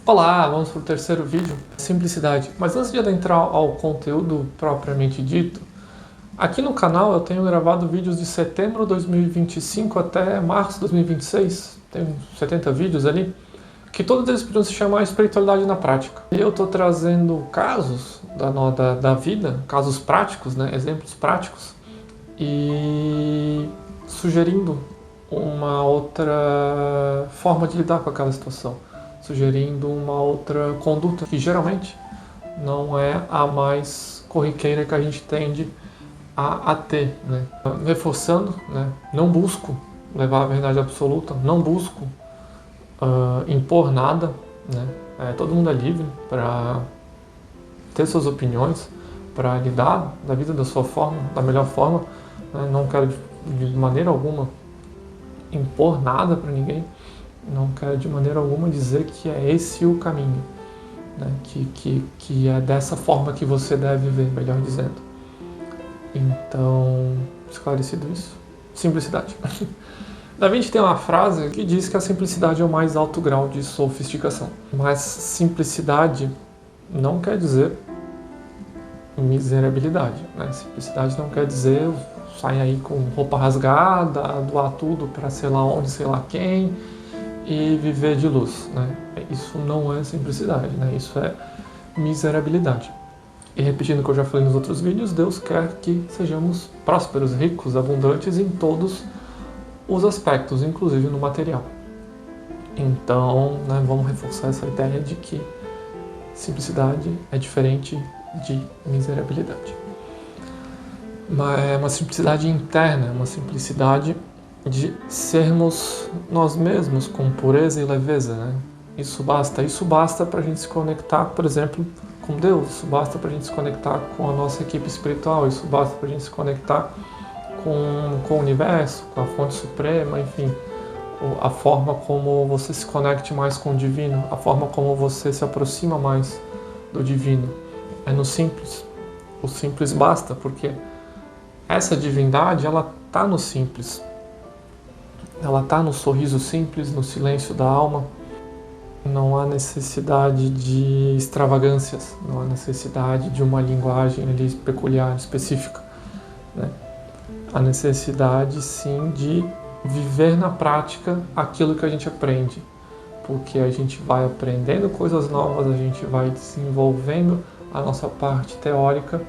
Olá, vamos para o terceiro vídeo, simplicidade. Mas antes de adentrar ao conteúdo propriamente dito, aqui no canal eu tenho gravado vídeos de setembro de 2025 até março de 2026, tem uns 70 vídeos ali, que todos eles podiam se chamar espiritualidade na prática. E eu estou trazendo casos da vida, casos práticos, né, exemplos práticos, e sugerindo uma outra forma de lidar com aquela situação, sugerindo uma outra conduta que geralmente não é a mais corriqueira que a gente tende a ter, né? Reforçando, né? Não busco levar a verdade absoluta, não busco impor nada, né? Todo mundo é livre para ter suas opiniões, para lidar da vida da sua forma, da melhor forma, né? Não quero de maneira alguma impor nada para ninguém, não quero de maneira alguma dizer que é esse o caminho, né? que é dessa forma que você deve viver, melhor dizendo. Então, esclarecido isso, simplicidade. Da Vinci tem uma frase que diz que a simplicidade é o mais alto grau de sofisticação, mas simplicidade não quer dizer miserabilidade, né? Simplicidade não quer dizer sair aí com roupa rasgada, doar tudo para sei lá onde, sei lá quem, e viver de luz, né? Isso não é simplicidade, né? Isso é miserabilidade. E repetindo o que eu já falei nos outros vídeos, Deus quer que sejamos prósperos, ricos, abundantes em todos os aspectos, inclusive no material. Então, né, vamos reforçar essa ideia de que simplicidade é diferente de miserabilidade. É uma simplicidade interna, uma simplicidade de sermos nós mesmos com pureza e leveza, né? Isso basta para a gente se conectar, por exemplo, com Deus, isso basta para a gente se conectar com a nossa equipe espiritual, isso basta para a gente se conectar com o universo, com a fonte suprema, enfim, a forma como você se conecte mais com o divino, a forma como você se aproxima mais do divino. É no simples. O simples basta, porque essa divindade, ela está no simples. Ela está no sorriso simples, no silêncio da alma. Não há necessidade de extravagâncias, não há necessidade de uma linguagem ali peculiar, específica, né? Há necessidade, sim, de viver na prática aquilo que a gente aprende, porque a gente vai aprendendo coisas novas, a gente vai desenvolvendo a nossa parte teórica,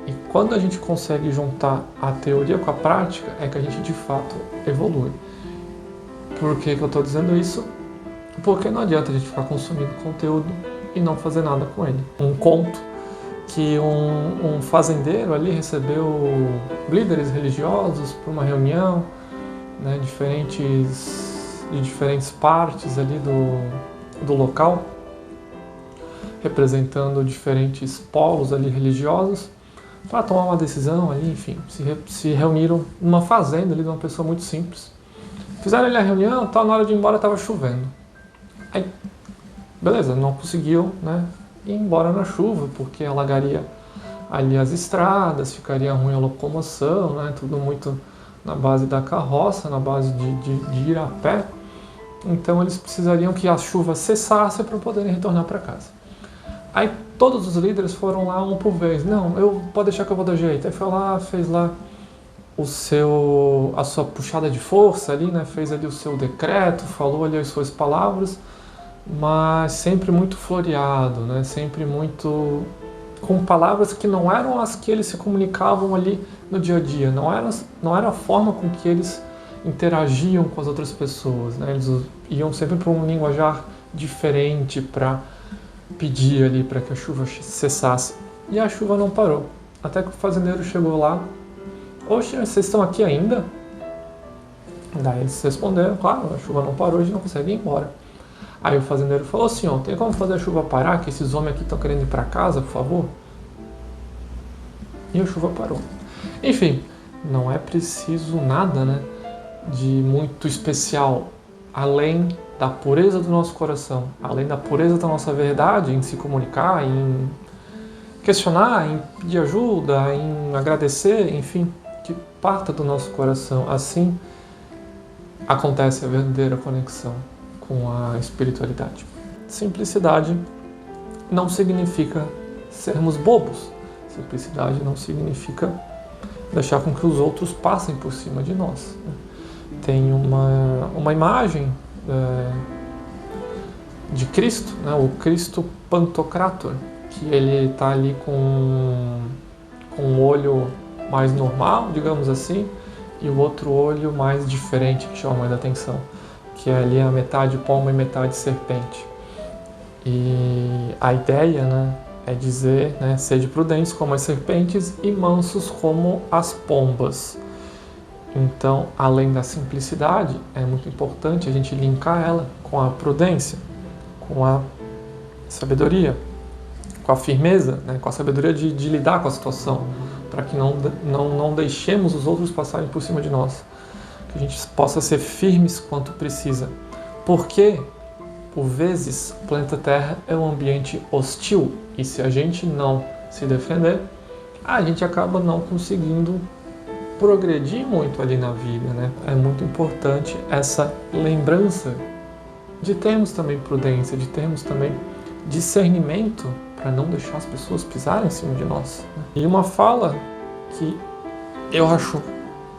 e quando a gente consegue juntar a teoria com a prática, é que a gente de fato evolui. Por que eu estou dizendo isso? Porque não adianta a gente ficar consumindo conteúdo e não fazer nada com ele. Um conto que um fazendeiro ali recebeu líderes religiosos para uma reunião, né, de diferentes partes ali do local, representando diferentes polos ali religiosos, para tomar uma decisão ali, enfim, se reuniram numa fazenda ali de uma pessoa muito simples. Fizeram ali a reunião, tal, na hora de ir embora estava chovendo. Aí, beleza, não conseguiu, né, ir embora na chuva, porque alagaria ali as estradas, ficaria ruim a locomoção, né, tudo muito na base da carroça, na base de ir a pé. Então eles precisariam que a chuva cessasse para poderem retornar para casa. Aí todos os líderes foram lá um por vez. Não, pode deixar que eu vou dar jeito. Aí foi lá, fez lá a sua puxada de força ali, né, fez ali o seu decreto, falou ali as suas palavras, mas sempre muito floreado, né? Sempre muito com palavras que não eram as que eles se comunicavam ali no dia a dia, não era a forma com que eles interagiam com as outras pessoas, né? Eles iam sempre para um linguajar diferente para pedir ali para que a chuva cessasse, e a chuva não parou, até que o fazendeiro chegou lá. Oxe, vocês estão aqui ainda? Daí eles responderam, claro, a chuva não parou, a gente não consegue ir embora. Aí o fazendeiro falou, senhor, tem como fazer a chuva parar, que esses homens aqui estão querendo ir para casa, por favor? E a chuva parou. Enfim, não é preciso nada, né, de muito especial, além da pureza do nosso coração, além da pureza da nossa verdade em se comunicar, em questionar, em pedir ajuda, em agradecer, enfim, que parta do nosso coração. Assim acontece a verdadeira conexão com a espiritualidade. simplicidade não significa sermos bobos. Simplicidade não significa deixar com que os outros passem por cima de nós. Tem uma imagem de Cristo, né? O Cristo Pantocrator, que ele está ali com um olho mais normal, digamos assim, e o outro olho mais diferente, que chama mais atenção, que é ali a metade pomba e metade serpente. E a ideia, né, é dizer, né, sede prudentes como as serpentes e mansos como as pombas. Então, além da simplicidade, é muito importante a gente linkar ela com a prudência, com a sabedoria, com a firmeza, né, com a sabedoria de lidar com a situação, para que não deixemos os outros passarem por cima de nós, que a gente possa ser firmes quanto precisa. Porque, por vezes, o planeta Terra é um ambiente hostil, e se a gente não se defender, a gente acaba não conseguindo progredir muito ali na vida, né? É muito importante essa lembrança de termos também prudência, de termos também discernimento para não deixar as pessoas pisarem em cima de nós. E uma fala que eu acho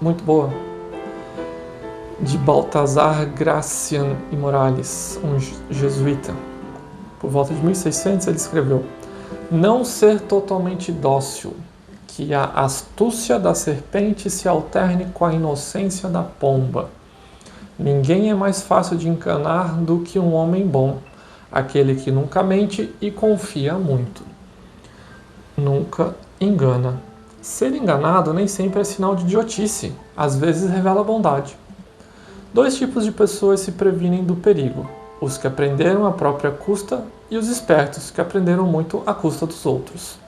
muito boa, de Baltazar Gracian e Morales, um jesuíta. Por volta de 1600 ele escreveu: não ser totalmente dócil, que a astúcia da serpente se alterne com a inocência da pomba. Ninguém é mais fácil de enganar do que um homem bom, aquele que nunca mente e confia muito. Nunca engana. Ser enganado nem sempre é sinal de idiotice, às vezes revela bondade. 2 tipos de pessoas se previnem do perigo: os que aprenderam à própria custa e os espertos, que aprenderam muito à custa dos outros.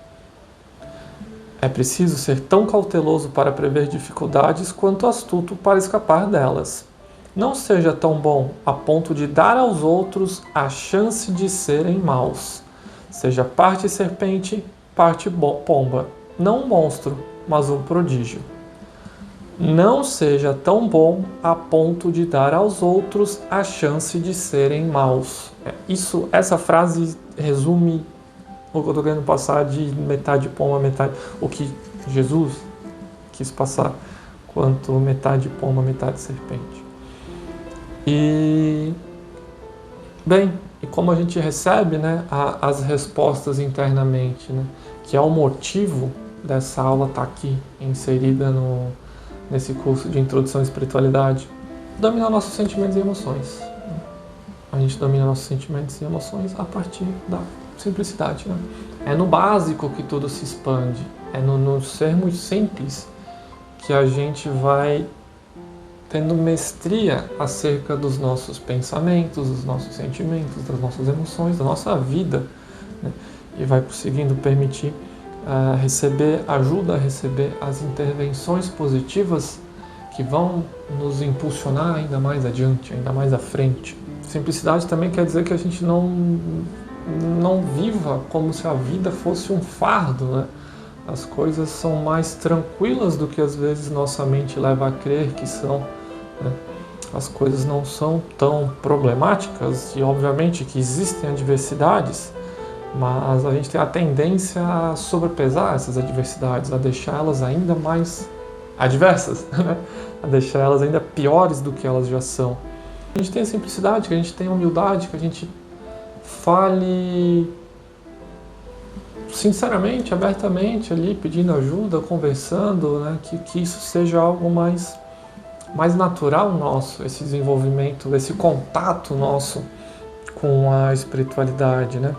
É preciso ser tão cauteloso para prever dificuldades quanto astuto para escapar delas. Não seja tão bom a ponto de dar aos outros a chance de serem maus. Seja parte serpente, parte pomba, não um monstro, mas um prodígio. Não seja tão bom a ponto de dar aos outros a chance de serem maus. Essa frase resume o que eu estou querendo passar de metade pomba, metade... O que Jesus quis passar quanto metade pomba, metade serpente. E... bem, e como a gente recebe, né, as respostas internamente, né, que é o motivo dessa aula estar aqui inserida nesse curso de Introdução à Espiritualidade, dominar nossos sentimentos e emoções. A gente domina nossos sentimentos e emoções a partir da simplicidade, né? É no básico que tudo se expande, é no sermos simples que a gente vai tendo mestria acerca dos nossos pensamentos, dos nossos sentimentos, das nossas emoções, da nossa vida, né? E vai conseguindo permitir receber ajuda, receber as intervenções positivas que vão nos impulsionar ainda mais adiante, ainda mais à frente. Simplicidade também quer dizer que a gente não viva como se a vida fosse um fardo, né? As coisas são mais tranquilas do que às vezes nossa mente leva a crer que são, né? As coisas não são tão problemáticas e obviamente que existem adversidades, mas a gente tem a tendência a sobrepesar essas adversidades, a deixá-las ainda mais adversas, né? A deixar elas ainda piores do que elas já são. A gente tem a simplicidade, que a gente tem a humildade, que a gente fale sinceramente, abertamente ali, pedindo ajuda, conversando, né? Que isso seja algo mais natural nosso, esse desenvolvimento, esse contato nosso com a espiritualidade, né?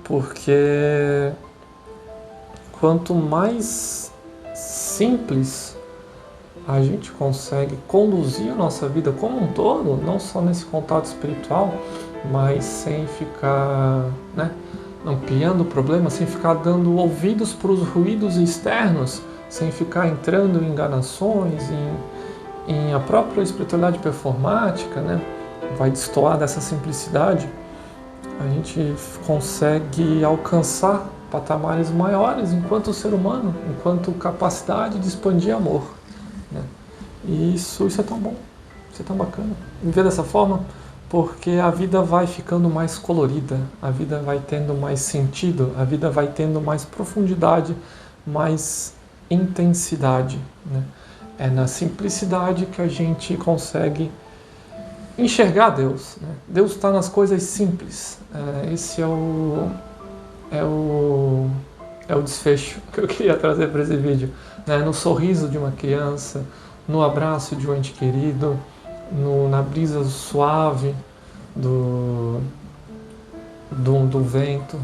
Porque quanto mais simples a gente consegue conduzir a nossa vida como um todo, não só nesse contato espiritual, mas sem ficar, né, ampliando o problema, sem ficar dando ouvidos para os ruídos externos, sem ficar entrando em enganações, em a própria espiritualidade performática, né, vai destoar dessa simplicidade, a gente consegue alcançar patamares maiores enquanto ser humano, enquanto capacidade de expandir amor. E isso é tão bom, isso é tão bacana. Viver dessa forma, porque a vida vai ficando mais colorida, a vida vai tendo mais sentido, a vida vai tendo mais profundidade, mais intensidade, né? É na simplicidade que a gente consegue enxergar Deus, né? Deus está nas coisas simples. Esse é o desfecho que eu queria trazer para esse vídeo, né? No sorriso de uma criança, no abraço de um ente querido, na brisa suave do vento,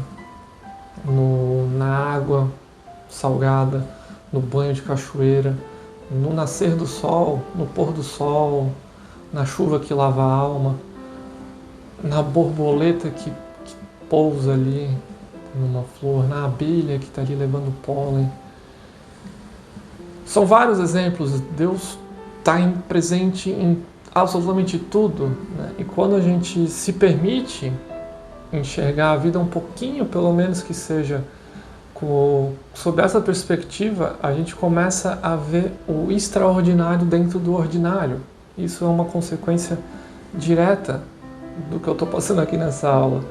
na água salgada, no banho de cachoeira, no nascer do sol, no pôr do sol, na chuva que lava a alma, na borboleta que pousa ali numa flor, na abelha que está ali levando pólen. São vários exemplos. Deus está presente em absolutamente tudo, né? E quando a gente se permite enxergar a vida um pouquinho, pelo menos que seja sob essa perspectiva, a gente começa a ver o extraordinário dentro do ordinário. Isso é uma consequência direta do que eu estou passando aqui nessa aula.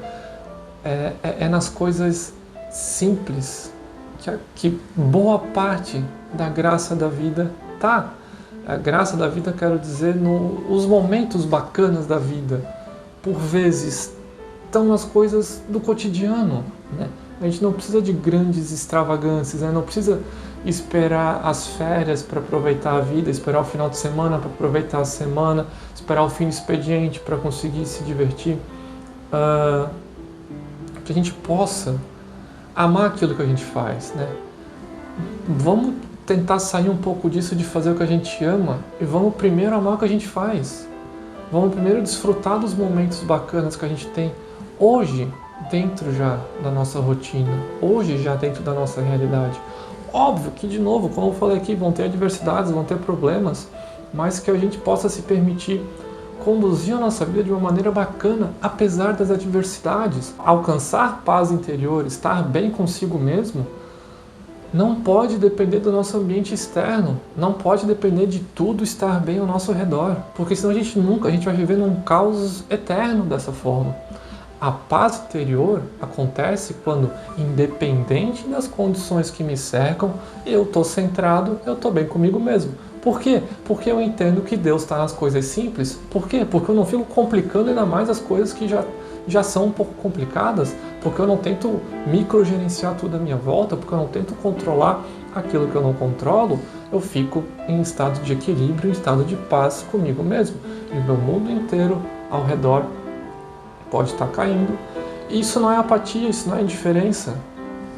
É nas coisas simples que boa parte da graça da vida está. A graça da vida, quero dizer, os momentos bacanas da vida, por vezes, estão nas coisas do cotidiano, né? A gente não precisa de grandes extravagâncias, né? Não precisa esperar as férias para aproveitar a vida, esperar o final de semana para aproveitar a semana, esperar o fim do expediente para conseguir se divertir. Que a gente possa amar aquilo que a gente faz, né? Vamos tentar sair um pouco disso de fazer o que a gente ama e vamos primeiro amar o que a gente faz. Vamos primeiro desfrutar dos momentos bacanas que a gente tem hoje dentro já da nossa rotina, hoje já dentro da nossa realidade. Óbvio que, de novo, como eu falei aqui, vão ter adversidades, vão ter problemas, mas que a gente possa se permitir conduzir a nossa vida de uma maneira bacana, apesar das adversidades. Alcançar paz interior, estar bem consigo mesmo, não pode depender do nosso ambiente externo, não pode depender de tudo estar bem ao nosso redor, porque senão a gente vai viver num caos eterno dessa forma. A paz interior acontece quando, independente das condições que me cercam, eu estou centrado, eu estou bem comigo mesmo. Por quê? Porque eu entendo que Deus está nas coisas simples. Por quê? Porque eu não fico complicando ainda mais as coisas que já são um pouco complicadas, porque eu não tento microgerenciar tudo à minha volta, porque eu não tento controlar aquilo que eu não controlo, eu fico em estado de equilíbrio, em estado de paz comigo mesmo. E o meu mundo inteiro ao redor pode estar caindo. E isso não é apatia, isso não é indiferença.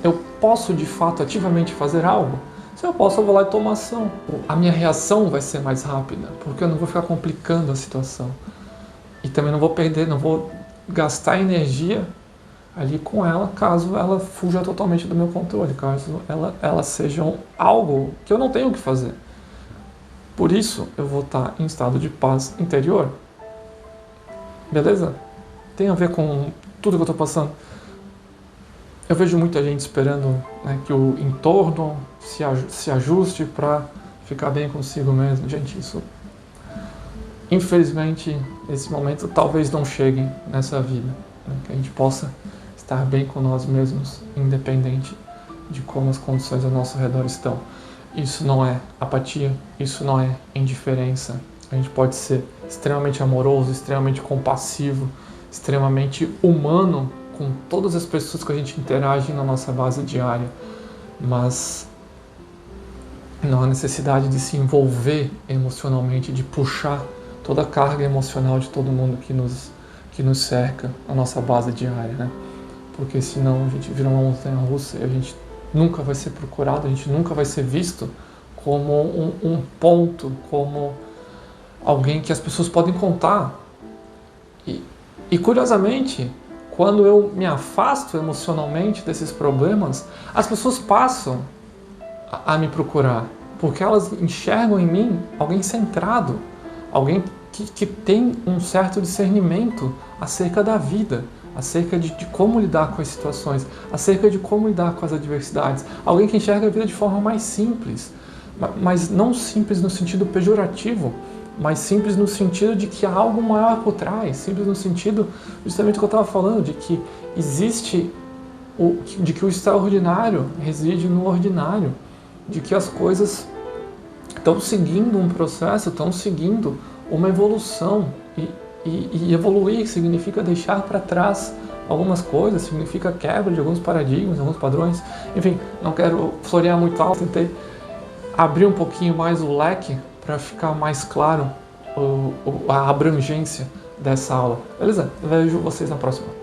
Eu posso de fato ativamente fazer algo? Se eu posso, eu vou lá e tomo ação. A minha reação vai ser mais rápida, porque eu não vou ficar complicando a situação. E também não vou gastar energia ali com ela, caso ela fuja totalmente do meu controle, caso ela seja algo que eu não tenho o que fazer. Por isso, eu vou estar em estado de paz interior. Beleza? Tem a ver com tudo que eu estou passando. Eu vejo muita gente esperando, né, que o entorno se ajuste para ficar bem consigo mesmo. Gente, isso, infelizmente, esse momento talvez não chegue nessa vida, né, que a gente possa estar bem com nós mesmos, independente de como as condições ao nosso redor estão. Isso não é apatia, isso não é indiferença. A gente pode ser extremamente amoroso, extremamente compassivo, extremamente humano com todas as pessoas que a gente interage na nossa base diária, mas não há necessidade de se envolver emocionalmente, de puxar toda a carga emocional de todo mundo que nos cerca, a nossa base diária, né? Porque senão a gente vira uma montanha-russa e a gente nunca vai ser procurado, a gente nunca vai ser visto como um ponto, como alguém que as pessoas podem contar. E curiosamente, quando eu me afasto emocionalmente desses problemas, as pessoas passam a me procurar, porque elas enxergam em mim alguém centrado, alguém que tem um certo discernimento acerca da vida, acerca de como lidar com as situações, acerca de como lidar com as adversidades, alguém que enxerga a vida de forma mais simples, mas não simples no sentido pejorativo, mas simples no sentido de que há algo maior por trás, simples no sentido justamente do que eu estava falando, de que existe, de que o extraordinário reside no ordinário, de que as coisas estão seguindo um processo, estão seguindo uma evolução, e evoluir significa deixar para trás algumas coisas, significa quebra de alguns paradigmas, alguns padrões. Enfim, não quero florear muito alto, tentei abrir um pouquinho mais o leque para ficar mais claro a abrangência dessa aula. Beleza? Vejo vocês na próxima.